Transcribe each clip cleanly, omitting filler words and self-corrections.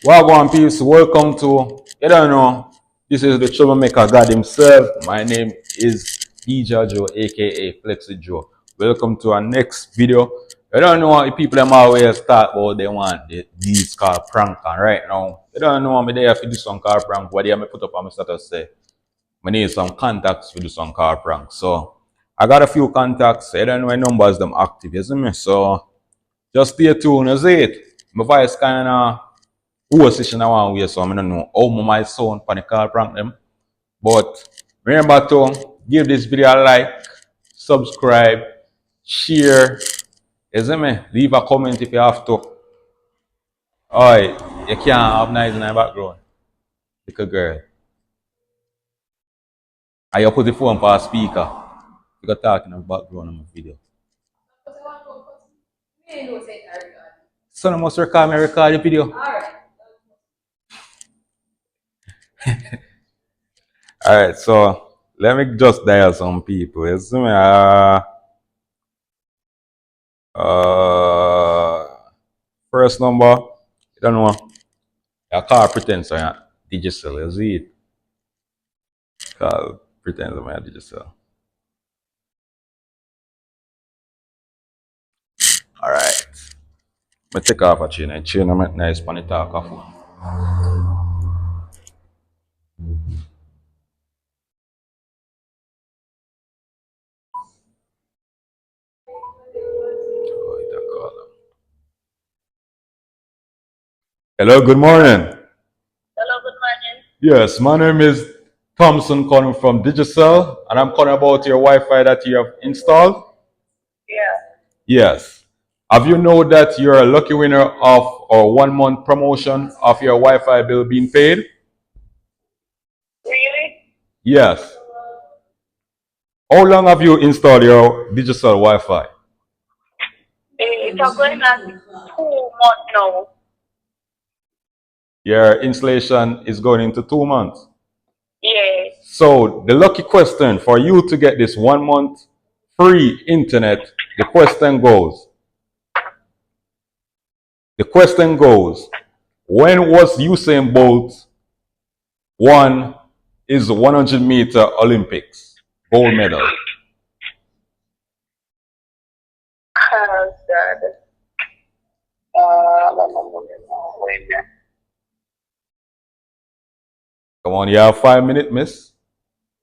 Wagwan peeps, welcome to, you don't know, this is the troublemaker God himself. My name is DJ BOBAJOE, aka FlexWithJoe. Welcome to our next video. You don't know what the people them always talk about they want these called prank, and right now, you don't know me there if you do some car prank, what they put up on my status say, I need some contacts to do some car prank. So I got a few contacts, I don't know my numbers them active, you see me? So just stay tuned, you see it? My voice kinda session I want way, so I don't know how my sound for the call prank them. But remember to give this video a like, subscribe, share. You see me? Leave a comment if you have to. Alright, you can't have noise in the background. Little girl. And you put the phone for a speaker. You got talk in the background of my video. So I must record me record the video. Alright, so let me just dial some people. You see me? First number, you don't know. A car pretends I'm digital, you see it? Car pretends I'm digital. Alright. I take off a chain. I chain I make nice pan it talk off. Oh, it a call. Hello, good morning. Hello, good morning. Yes, my name is Thompson calling from Digicel, and I'm calling about your Wi-Fi that you have installed. Yeah. Yes. Have you know that you're a lucky winner of our 1 month promotion of your Wi-Fi bill being paid? Really? Yes. How long have you installed your digital Wi-Fi? It's going on 2 months now. Your installation is going into 2 months. Yes. So the lucky question for you to get this 1 month free internet, the question goes, when was Usain Bolt won his 100-meter Olympics gold medal? Oh, God. Wait a minute. Come on, you have 5 minutes, miss.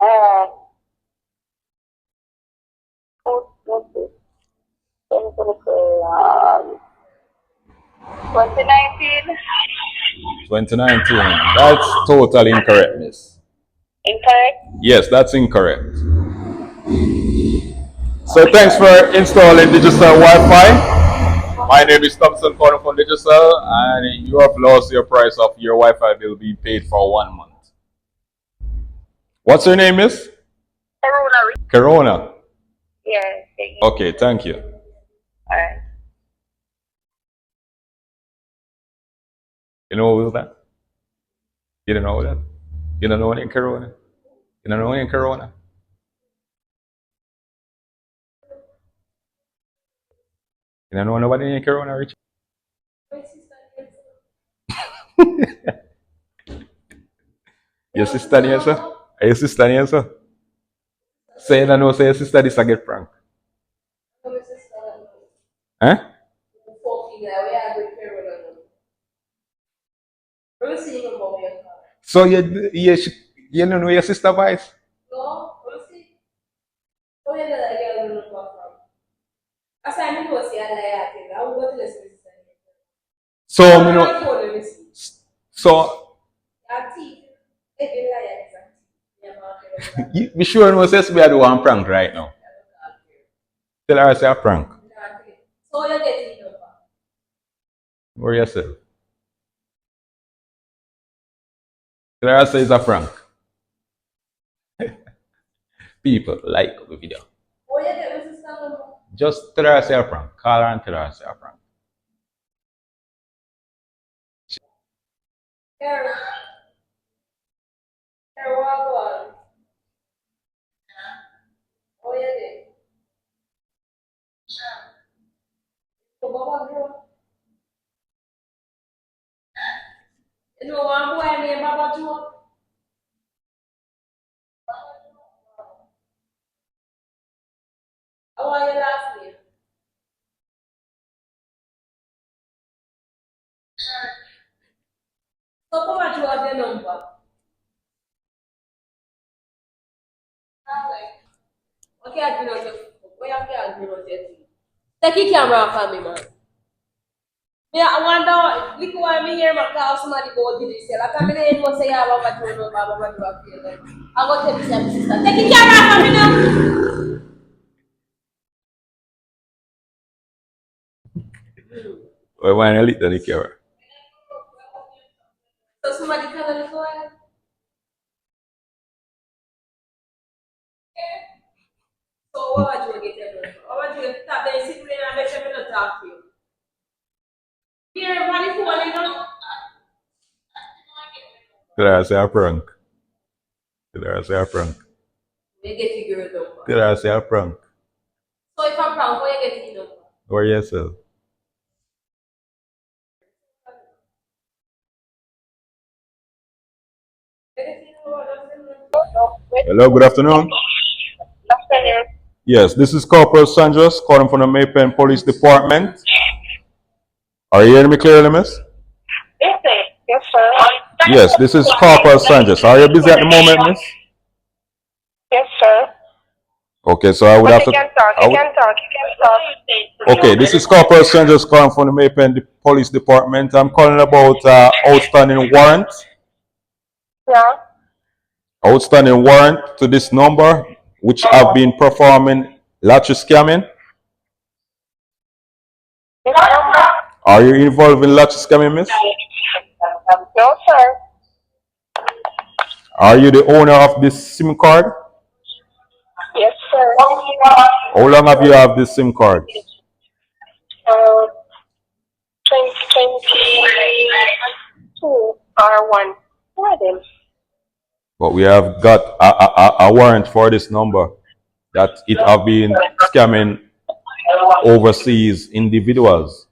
Uh, 2019? 2019. That's totally incorrect, miss. Incorrect? Yes, that's incorrect. So thanks for installing digital Wi-Fi. My name is Thompson calling from Digicel, and you have lost your price of your Wi-Fi bill being paid for 1 month. What's your name, miss? Corona. Corona. Yeah. Okay, thank you. Alright. You know what was that? You don't know that? You don't know any Corona? You don't know any Corona? You don't know nobody in Corona, Richard? Your sister there, sir? Are your sister there, sir? Say you don't know, say your sister this a get prank. Huh? So you don't know your sister voice? So me know. So you be sure no say we are doing one prank right now. Tell her I say a prank. Where yourself? Tell her I say it's a prank. People like the video. Just tell her I say a prank. Call her and tell her I say a prank. I want your last name. So come on, you have your number. Okay, I do not have. Where you do not have? Take your camera for me, man. Me, I wonder, look why me hear my call somebody go to this. Like, I'm going to say, I'm going to know, I'm going to do it. I'm going to tell you, sister. Take your camera for me now. Why want to leak the camera? So somebody tell them go ahead. So what would you get them? What would you stop there, sit there and make sure me not talk to you? Here, money phone, you know? Did I say a prank? Did I say a prank? They get you girl number. Did I say a prank? So if I'm proud, where you get your number? Or yourself? Hello, good afternoon. Afternoon. Yes, this is Corporal Sanders calling from the Maypen Police Department. Are you hearing me clearly, miss? Yes, sir. Yes, sir. Yes, this is Corporal Sanders. Are you busy at the moment, miss? Yes, sir. Okay, so I would But have you to. can talk. You can talk. You can talk. Okay, this is Corporal Sanders calling from the Maypen Police Department. I'm calling about outstanding warrant. Yeah. Outstanding warrant to this number, which have been performing lottery scamming. This number? Are you involved in lottery scamming, miss? No, sir. Are you the owner of this SIM card? Yes, sir. How long have you had this SIM card? 2022 or 1. What is? But we have got a warrant for this number that it have been scamming overseas individuals.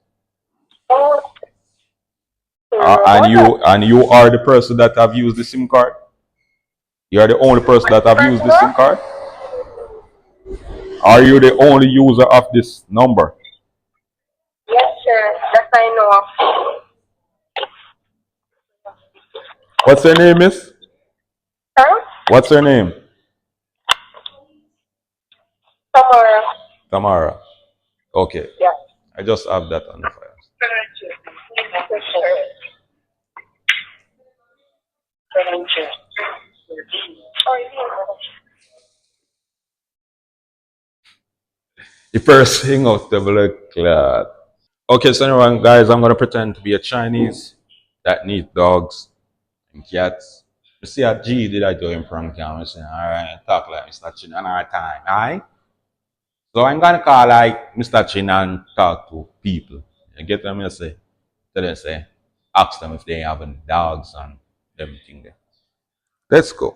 And you are the person that have used the SIM card? You are the only person that have used the SIM card? Are you the only user of this number? Yes, sir. That I know of. What's her name, miss? Huh? What's her name? Tomorrow. Tamara. Okay. Yeah. I just have that on the file. Yes, sir. Oh, yeah. The first thing out the blood clot. Okay, so anyway, guys, I'm gonna pretend to be a Chinese that needs dogs and cats. You see a G did I do in prank cam? I say, alright, talk like Mr. Chin another time, alright? So I'm gonna call like Mr. Chin and talk to people. You get what I say? So they say, ask them if they have any dogs and everything there. Let's go.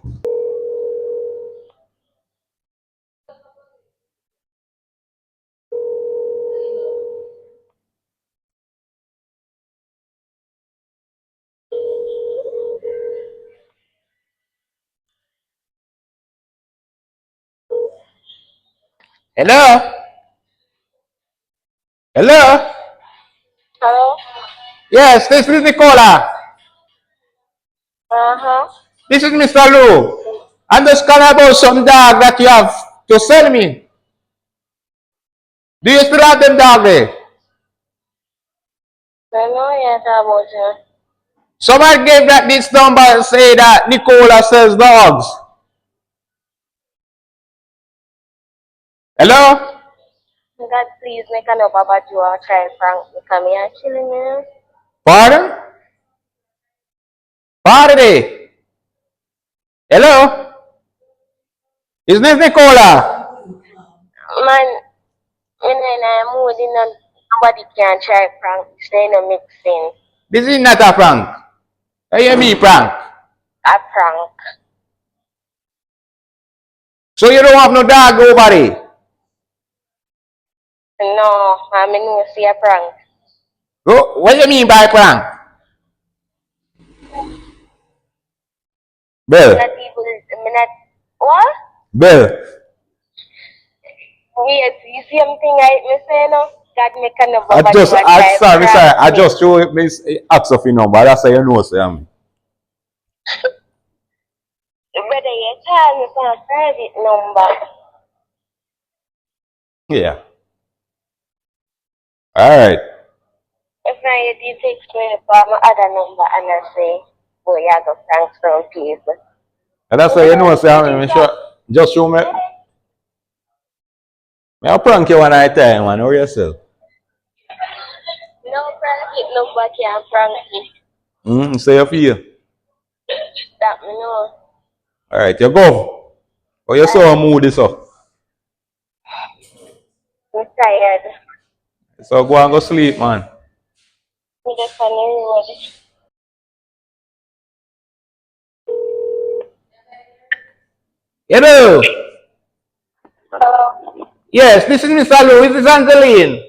Hello? Hello? Hello? Yes, this is Nicola. Uh-huh. This is Mr. Lou. I'm just calling about some dog that you have to sell me. Do you still have them dog there? I know yet about you. Somebody gave that this number and say that Nicola sells dogs. Hello? God, please make a no BOBAJOE try prank me. Come here, chilling me. Pardon? Pardon? Hello? His name is Nicola. Man, when I'm moving on, nobody can try prank. They no make sense. This is not a prank. I hear me prank. A prank. So you don't have no dog over there? No, I mean, no see a prank. What do you mean by prank? I'm Bill. not able, I'm not, what? Bill. Yes, you see anything I say no? God make a number I but just, you are trying sorry, I prank me. just show it, miss, ask of your number. That's how you know, say, Brother, you call me from a private number. yeah. Alright. If I you did text me from my other number and I say, boy, you have to prank some people. And that's how you know, say, me sure, just show me. I'll prank you one night time, man. Or yourself. No private number can prank me. Say you feel. That me know. Alright, you go. Oh, you so moody, so. I'm tired. So go and go sleep, man. I'm just on the road. Hello. Hello. Yes, this is Mr. Lou. This is Angeline.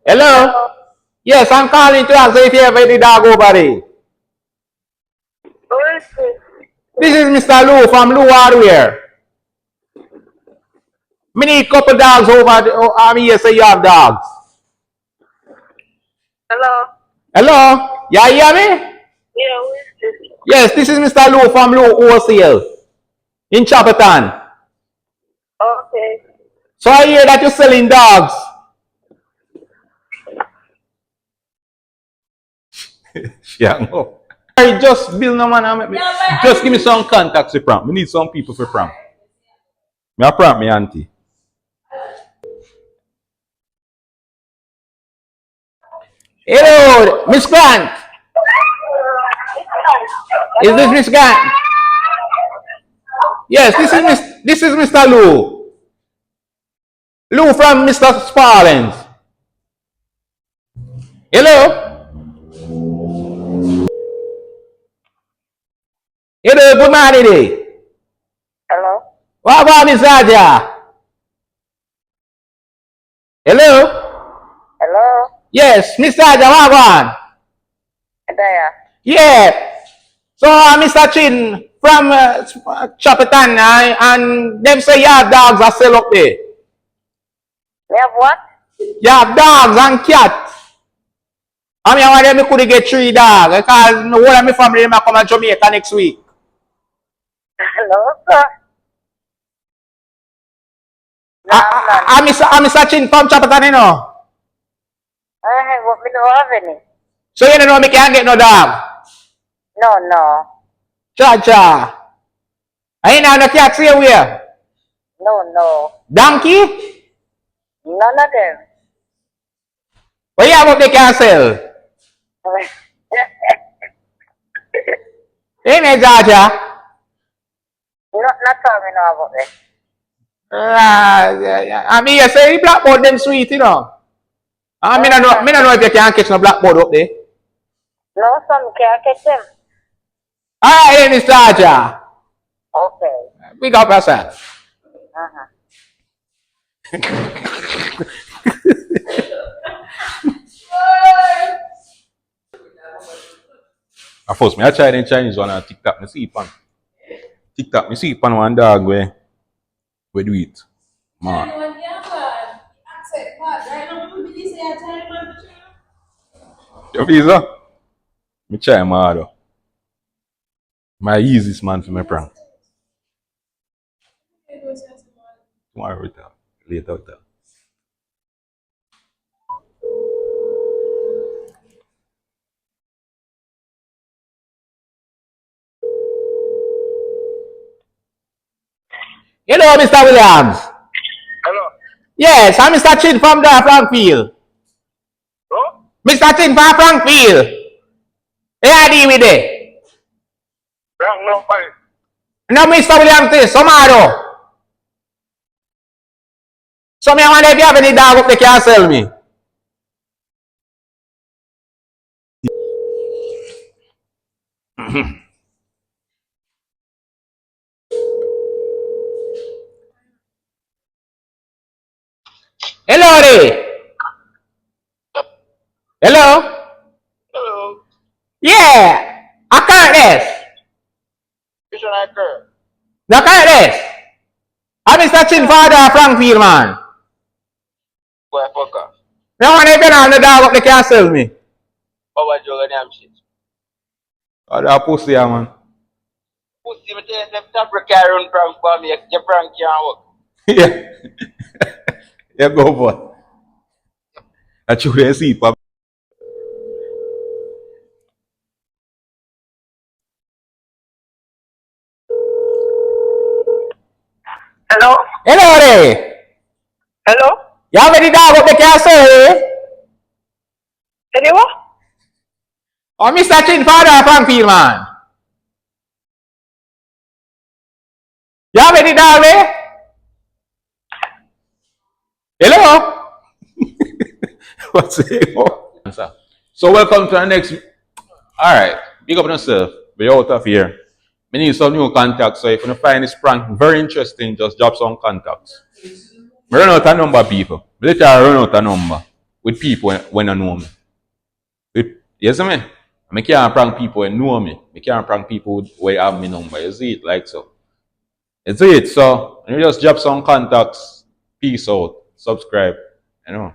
Hello. Hello. Yes, I'm calling to ask if you have any dog over there. Who is this? This is Mr. Lou from Lou Hardware. Me need couple dogs over there. Oh, I'm here, say you have dogs. Hello. Hello? You hear me? Yeah, who is this? Yes, this is Mr. Lou from Lou Wholesale in Chapperton. Okay. So I hear that you're selling dogs. Yeah, no. Alright, just Bill no man. Just give me some contacts for prank. We need some people for prank. Me a prank me auntie. Hello, Miss Grant. Is this Miss Grant? Yes, this is Mr. Lou. Lou from Mr. Sparlins. Hello? Hello, good morning. Hello. What about Miss Aja? Hello? Hello. Yes, Mr. Aja, what about? There. Yeah. So, Mr. Chin from Chapperton, and them say you have dogs are sell up there. We have what? You have dogs and cats. I mean, I want them to could get 3 dogs because the whole of my family might come to Jamaica next week. Hello, sir. No, I'm not. I'm Mr. Chin from Chapperton, you know. What me don't have any. So, you know, me can't get no dog. No, no. Cha cha. I ain't have no cats here where? No, no. Donkey? None of them. What you have up they can sell? Ain't it, Jaja? Not all me know about it. I mean, you say the blackboard them sweet, you know. I mean, I don't know if you can catch no blackboard up there. No, some can't catch them. Alright, then, Mr. Jaja. Okay. Big up yourself. Uh-huh. Of course, I tried in Chinese one on TikTok. I see it on TikTok. I see it on one dog where we do it. Man. Your visa? Me try my hard. My easiest man for my prank. Tomorrow we talk. Later we talk. Hello, Mr. Williams. Hello. Yes, I'm Mr. Chin from the Frankfield. Who? Mr. Chin from Frankfield. Hey, I deal with it. Wrong number. No, Mr. Williams, this, tomorrow. So, me wonder if you have any dog up they can sell me. Hello there. Hello? Hello. Yeah. I can't this. Which one I girl? I can't this. I'm Mr. Chin father Frankfield, man. Boy, fuck off. Now when they been on the dog up, they can't sell me. BOBAJOE damn shit. Oh, that pussy, yeah, man. Pussy, me tell you, them top carry run prank for me. Your prank can't work. Yeah. Yeah, go boy. That's you they see, pop. Hello? Hello there. Hello? You have any dog up, they can't sell me. Anyone? Oh, Mr. Chin father Frankfield, man. You have any dog there? Hello? What's it? So welcome to our next. Alright, big up on yourself. We're out of here. We need some new contacts. So if you find this prank very interesting, just drop some contacts. We run out of number people. Later I run out of number with people when I know me. Yes, man. I can't prank people when know me. I can't prank people where have me number. You see it like so. You see it. So you just drop some contacts. Peace out. Subscribe. You know.